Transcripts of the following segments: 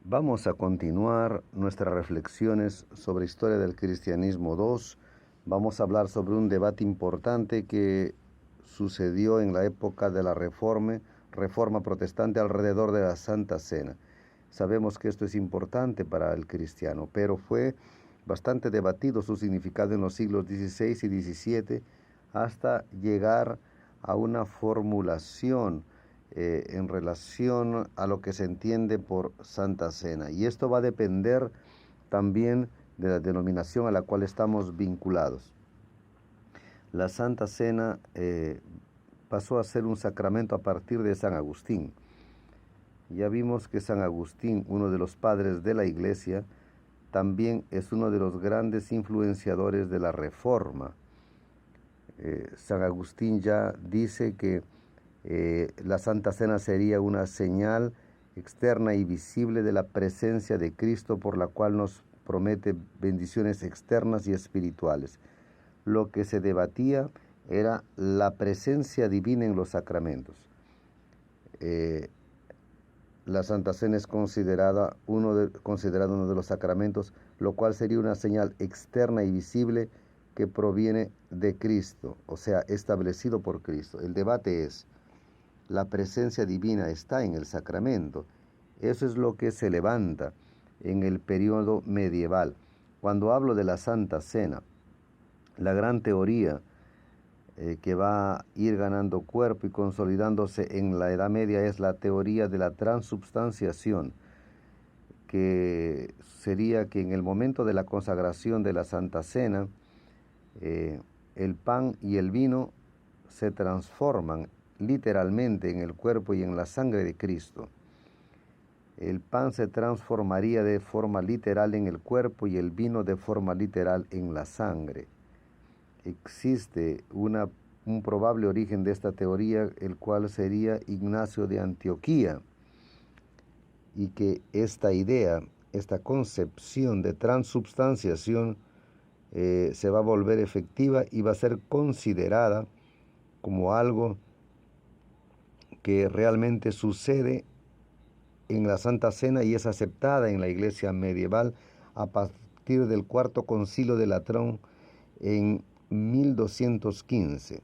Vamos a continuar nuestras reflexiones sobre historia del cristianismo 2. Vamos a hablar sobre un debate importante que sucedió en la época de la reforma protestante alrededor de la Santa Cena. Sabemos que esto es importante para el cristiano, pero fue bastante debatido su significado en los siglos XVI y XVII hasta llegar a una formulación en relación a lo que se entiende por Santa Cena. Y esto va a depender también de la denominación a la cual estamos vinculados. La Santa Cena pasó a ser un sacramento a partir de San Agustín. Ya vimos que San Agustín, uno de los padres de la Iglesia, también es uno de los grandes influenciadores de la Reforma. San Agustín ya dice que la Santa Cena sería una señal externa y visible de la presencia de Cristo, por la cual nos promete bendiciones externas y espirituales. Lo que se debatía era la presencia divina en los sacramentos. La Santa Cena es considerado uno de los sacramentos, lo cual sería una señal externa y visible que proviene de Cristo, o sea, establecido por Cristo. El debate es, ¿la presencia divina está en el sacramento? Eso es lo que se levanta en el periodo medieval. Cuando hablo de la Santa Cena, la gran teoría que va a ir ganando cuerpo y consolidándose en la Edad Media es la teoría de la transubstanciación, que sería que en el momento de la consagración de la Santa Cena, el pan y el vino se transforman literalmente en el cuerpo y en la sangre de Cristo. El pan se transformaría de forma literal en el cuerpo y el vino de forma literal en la sangre. Existe un probable origen de esta teoría, el cual sería Ignacio de Antioquía, y que esta idea, esta concepción de transubstanciación se va a volver efectiva y va a ser considerada como algo que realmente sucede en la Santa Cena y es aceptada en la Iglesia medieval a partir del Cuarto Concilio de Latrón en 1215.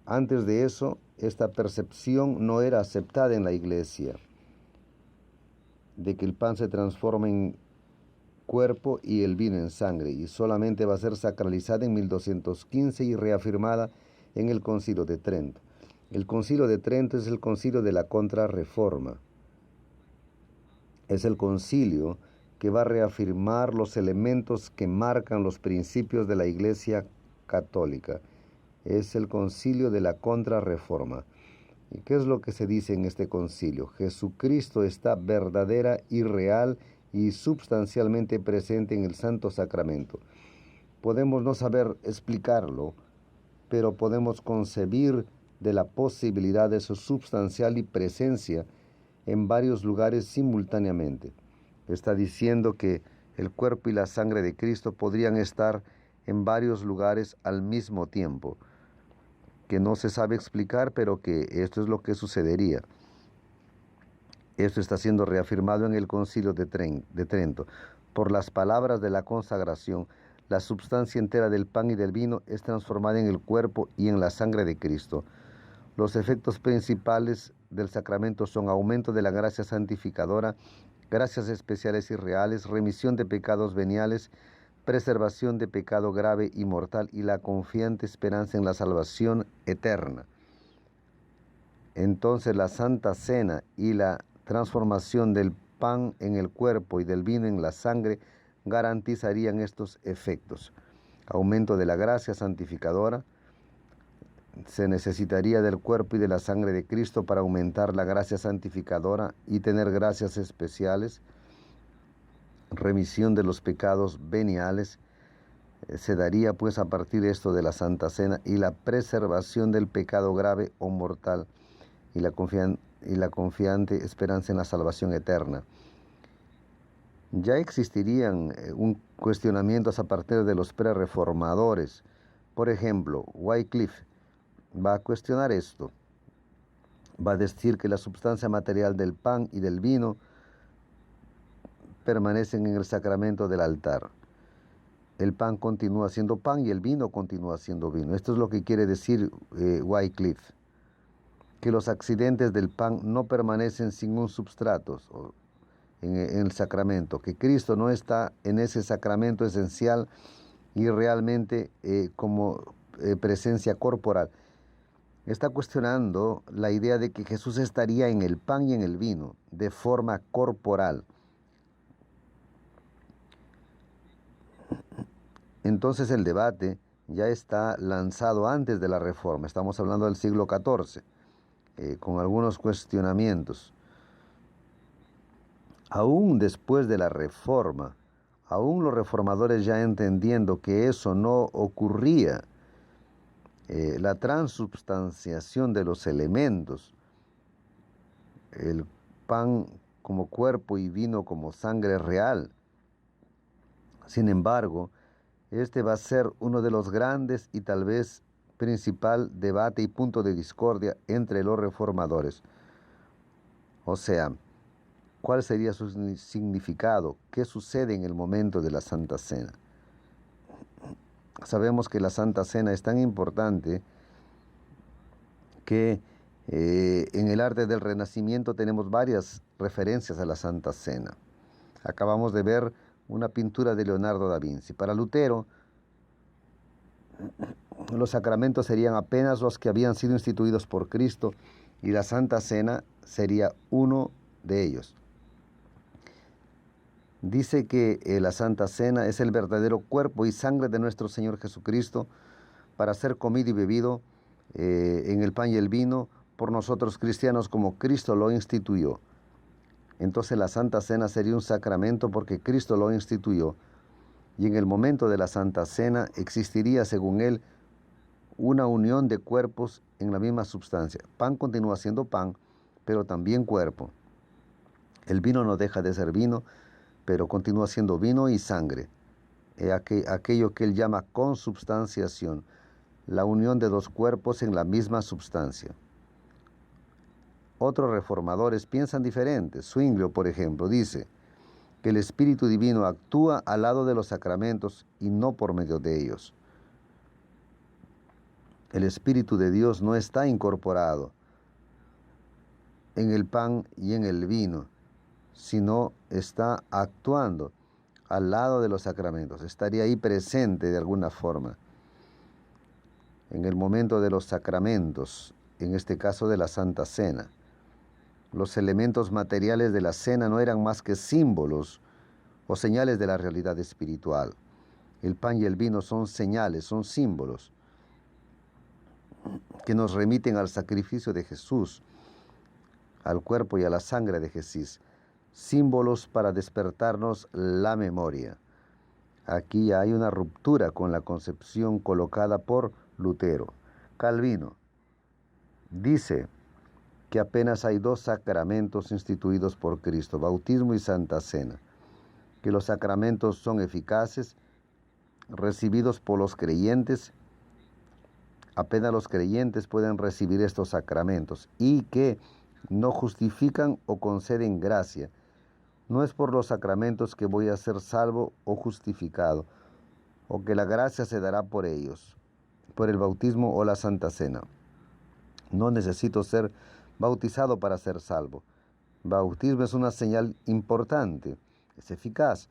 Antes de eso, esta percepción no era aceptada en la Iglesia, de que el pan se transforma en cuerpo y el vino en sangre, y solamente va a ser sacralizada en 1215 y reafirmada en el Concilio de Trento. El Concilio de Trento es el concilio de la Contrarreforma. Es el concilio que va a reafirmar los elementos que marcan los principios de la Iglesia católica. Es el concilio de la Contrarreforma. ¿Y qué es lo que se dice en este concilio? Jesucristo está verdadera y real y substancialmente presente en el Santo Sacramento. Podemos no saber explicarlo, pero podemos concebir de la posibilidad de su substancial y presencia en varios lugares simultáneamente. Está diciendo que el cuerpo y la sangre de Cristo podrían estar en varios lugares al mismo tiempo, que no se sabe explicar, pero que esto es lo que sucedería. Esto está siendo reafirmado en el Concilio de Trento. Por las palabras de la consagración, la substancia entera del pan y del vino es transformada en el cuerpo y en la sangre de Cristo. Los efectos principales del sacramento son aumento de la gracia santificadora, gracias especiales y reales, remisión de pecados veniales, preservación de pecado grave y mortal y la confiante esperanza en la salvación eterna. Entonces la Santa Cena y la transformación del pan en el cuerpo y del vino en la sangre garantizarían estos efectos. Aumento de la gracia santificadora. Se necesitaría del cuerpo y de la sangre de Cristo para aumentar la gracia santificadora y tener gracias especiales. Remisión de los pecados veniales. Se daría pues a partir de esto de la Santa Cena y la preservación del pecado grave o mortal y la confiante esperanza en la salvación eterna. Ya existirían cuestionamientos a partir de los prerreformadores. Por ejemplo, Wycliffe va a cuestionar esto. Va a decir que la sustancia material del pan y del vino permanecen en el sacramento del altar. El pan continúa siendo pan y el vino continúa siendo vino. Esto es lo que quiere decir Wycliffe, que los accidentes del pan no permanecen sin un substrato en el sacramento, que Cristo no está en ese sacramento esencial y realmente como presencia corporal. Está cuestionando la idea de que Jesús estaría en el pan y en el vino de forma corporal. Entonces el debate ya está lanzado antes de la Reforma. Estamos hablando del siglo XIV, con algunos cuestionamientos. Aún después de la Reforma, aún los reformadores ya entendiendo que eso no ocurría, la transubstanciación de los elementos, el pan como cuerpo y vino como sangre real. Sin embargo, este va a ser uno de los grandes y tal vez principal debate y punto de discordia entre los reformadores. O sea, ¿cuál sería su significado? ¿Qué sucede en el momento de la Santa Cena? Sabemos que la Santa Cena es tan importante que en el arte del Renacimiento tenemos varias referencias a la Santa Cena. Acabamos de ver una pintura de Leonardo da Vinci. Para Lutero, los sacramentos serían apenas los que habían sido instituidos por Cristo y la Santa Cena sería uno de ellos. Dice que la Santa Cena es el verdadero cuerpo y sangre de nuestro Señor Jesucristo para ser comido y bebido en el pan y el vino por nosotros cristianos como Cristo lo instituyó. Entonces la Santa Cena sería un sacramento porque Cristo lo instituyó. Y en el momento de la Santa Cena existiría, según él, una unión de cuerpos en la misma sustancia. Pan continúa siendo pan, pero también cuerpo. El vino no deja de ser vino, pero continúa siendo vino y sangre. Aquello que él llama consubstanciación, la unión de dos cuerpos en la misma sustancia. Otros reformadores piensan diferente. Zwinglio, por ejemplo, dice que el Espíritu Divino actúa al lado de los sacramentos y no por medio de ellos. El Espíritu de Dios no está incorporado en el pan y en el vino, sino está actuando al lado de los sacramentos. Estaría ahí presente de alguna forma. En el momento de los sacramentos, en este caso de la Santa Cena, los elementos materiales de la cena no eran más que símbolos o señales de la realidad espiritual. El pan y el vino son señales, son símbolos que nos remiten al sacrificio de Jesús, al cuerpo y a la sangre de Jesús, símbolos para despertarnos la memoria. Aquí hay una ruptura con la concepción colocada por Lutero. Calvino dice que apenas hay dos sacramentos instituidos por Cristo, bautismo y Santa Cena, que los sacramentos son eficaces, recibidos por los creyentes, apenas los creyentes pueden recibir estos sacramentos, y que no justifican o conceden gracia. No es por los sacramentos que voy a ser salvo o justificado, o que la gracia se dará por ellos, por el bautismo o la Santa Cena. No necesito ser bautizado para ser salvo. Bautismo es una señal importante, es eficaz,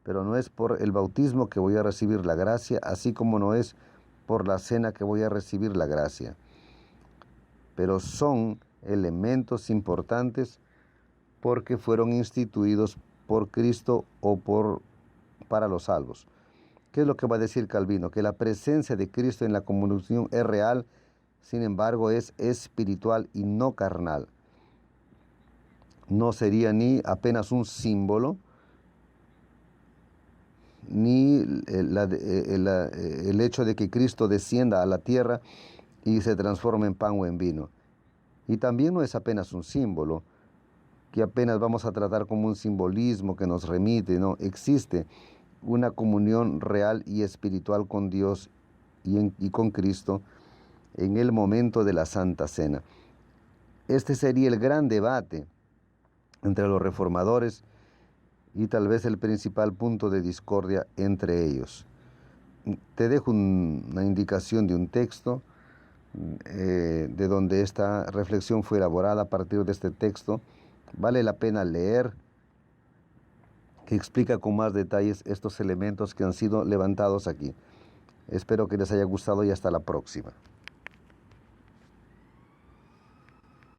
pero no es por el bautismo que voy a recibir la gracia, así como no es por la cena que voy a recibir la gracia. Pero son elementos importantes porque fueron instituidos por Cristo o para los salvos. ¿Qué es lo que va a decir Calvino? Que la presencia de Cristo en la comunión es real, sin embargo es espiritual y no carnal. No sería ni apenas un símbolo, ni el hecho de que Cristo descienda a la tierra y se transforme en pan o en vino. Y también no es apenas un símbolo, que apenas vamos a tratar como un simbolismo que nos remite, no, existe una comunión real y espiritual con Dios y con Cristo en el momento de la Santa Cena. Este sería el gran debate entre los reformadores y tal vez el principal punto de discordia entre ellos. Te dejo una indicación de un texto de donde esta reflexión fue elaborada a partir de este texto. Vale la pena leer, que explica con más detalles estos elementos que han sido levantados aquí. Espero que les haya gustado y hasta la próxima.